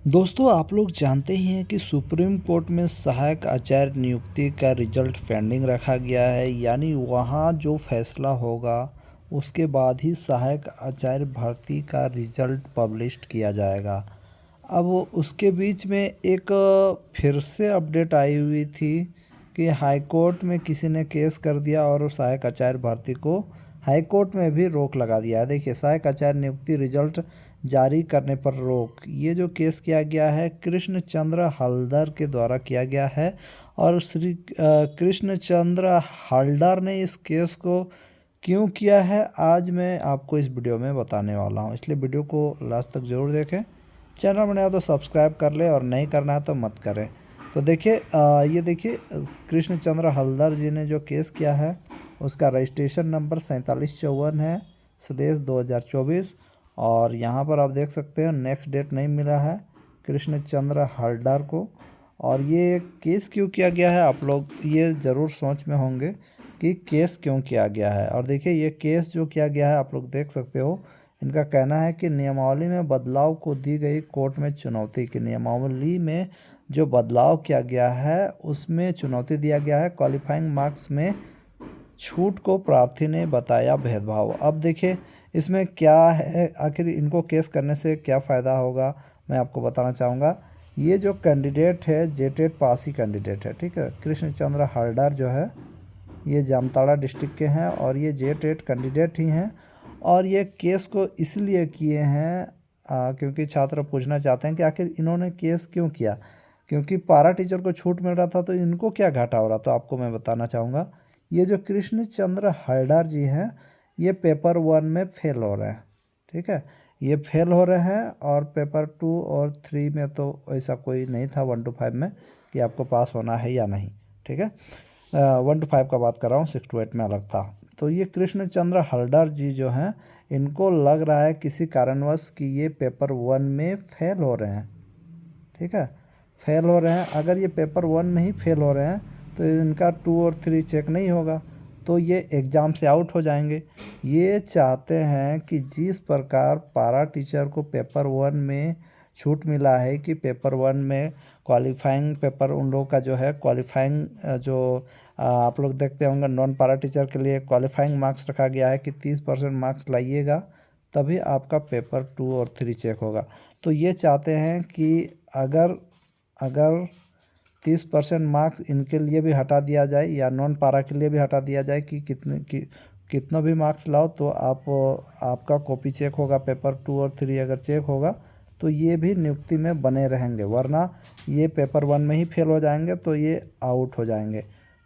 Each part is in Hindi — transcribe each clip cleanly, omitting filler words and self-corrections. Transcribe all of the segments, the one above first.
दोस्तों आप लोग जानते ही हैं कि सुप्रीम कोर्ट में सहायक आचार्य नियुक्ति का रिजल्ट पेंडिंग रखा गया है। यानी वहाँ जो फैसला होगा उसके बाद ही सहायक आचार्य भर्ती का रिजल्ट पब्लिश किया जाएगा। अब उसके बीच में एक फिर से अपडेट आई हुई थी कि हाई कोर्ट में किसी ने केस कर दिया और सहायक आचार्य भर्ती को हाई कोर्ट में भी रोक लगा दिया है। देखिए, सहायक आचार्य नियुक्ति रिजल्ट जारी करने पर रोक, ये जो केस किया गया है कृष्ण चंद्र हलदर के द्वारा किया गया है। और श्री कृष्ण चंद्र हलदर ने इस केस को क्यों किया है आज मैं आपको इस वीडियो में बताने वाला हूं, इसलिए वीडियो को लास्ट तक ज़रूर देखें। चैनल बनाया तो सब्सक्राइब कर ले और नहीं करना है तो मत करें। तो देखिए, ये देखिए, कृष्ण चंद्र हलदर जी ने जो केस किया है उसका रजिस्ट्रेशन नंबर 4754 है /2024। और यहाँ पर आप देख सकते हैं नेक्स्ट डेट नहीं मिला है कृष्ण चंद्र हलदर को। और ये केस क्यों किया गया है, आप लोग ये ज़रूर सोच में होंगे कि केस क्यों किया गया है। और देखिए, ये केस जो किया गया है आप लोग देख सकते हो। इनका कहना है कि नियमावली में बदलाव को दी गई कोर्ट में चुनौती, की नियमावली में जो बदलाव किया गया है उसमें चुनौती दिया गया है। क्वालिफाइंग मार्क्स में छूट को प्रार्थी ने बताया भेदभाव। अब देखिए इसमें क्या है, आखिर इनको केस करने से क्या फ़ायदा होगा मैं आपको बताना चाहूँगा। ये जो कैंडिडेट है जेटेट पास ही कैंडिडेट है, ठीक है। कृष्ण चंद्र हलदर जो है ये जामताड़ा डिस्ट्रिक्ट के हैं और ये जेटेट कैंडिडेट ही हैं। और ये केस को इसलिए किए हैं क्योंकि छात्र पूछना चाहते हैं कि आखिर इन्होंने केस क्यों किया, क्योंकि पारा टीचर को छूट मिल रहा था तो इनको क्या घाटा हो रहा। तो आपको मैं बताना चाहूँगा, ये जो कृष्ण चंद्र हलदर जी हैं ये पेपर 1 में फेल हो रहे हैं, ठीक है। ये फेल हो रहे हैं और पेपर 2 और 3 में तो ऐसा कोई नहीं था 1 to 5 में कि आपको पास होना है या नहीं, ठीक है। 1 to 5 का बात कर रहा हूँ, 6 to 8 में अलग था। तो ये कृष्ण चंद्र हलदर जी जो हैं इनको लग रहा है किसी कारणवश कि ये पेपर 1 में फेल हो रहे हैं, ठीक है। फेल हो रहे हैं, अगर ये पेपर 1 में ही फेल हो रहे हैं तो इनका 2 और 3 चेक नहीं होगा, तो ये एग्ज़ाम से आउट हो जाएंगे। ये चाहते हैं कि जिस प्रकार पारा टीचर को पेपर 1 में छूट मिला है कि पेपर 1 में क्वालिफाइंग पेपर उन लोगों का जो है क्वालिफाइंग जो आप लोग देखते होंगे नॉन पारा टीचर के लिए क्वालिफाइंग मार्क्स रखा गया है कि 30% मार्क्स लाइएगा तभी आपका पेपर 2 और 3 चेक होगा। तो ये चाहते हैं कि अगर अगर 30% मार्क्स इनके लिए भी हटा दिया जाए या नॉन पारा के लिए भी हटा दिया जाए कि कितना भी मार्क्स लाओ तो आपका कॉपी चेक होगा, पेपर 2 और 3 अगर चेक होगा तो ये भी नियुक्ति में बने रहेंगे, वरना ये पेपर 1 में ही फेल हो जाएंगे तो ये आउट हो जाएंगे।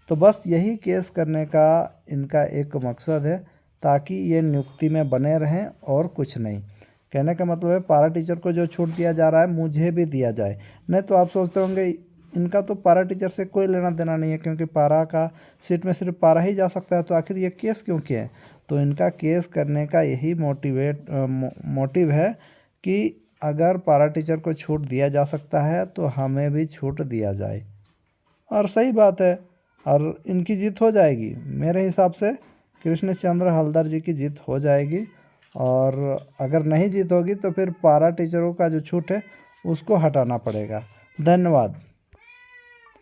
तो बस यही केस करने का इनका एक मकसद है ताकि ये नियुक्ति में बने रहें और कुछ नहीं। कहने का मतलब है पारा टीचर को जो छूट दिया जा रहा है मुझे भी दिया जाए। नहीं तो आप सोचते होंगे इनका तो पारा टीचर से कोई लेना देना नहीं है क्योंकि पारा का सीट में सिर्फ पारा ही जा सकता है, तो आखिर ये केस क्यों किए हैं। तो इनका केस करने का यही मोटिव है कि अगर पारा टीचर को छूट दिया जा सकता है तो हमें भी छूट दिया जाए। और सही बात है, और इनकी जीत हो जाएगी मेरे हिसाब से। कृष्ण चंद्र हलदर जी की जीत हो जाएगी। और अगर नहीं जीत होगी तो फिर पारा टीचरों का जो छूट है उसको हटाना पड़ेगा। धन्यवाद।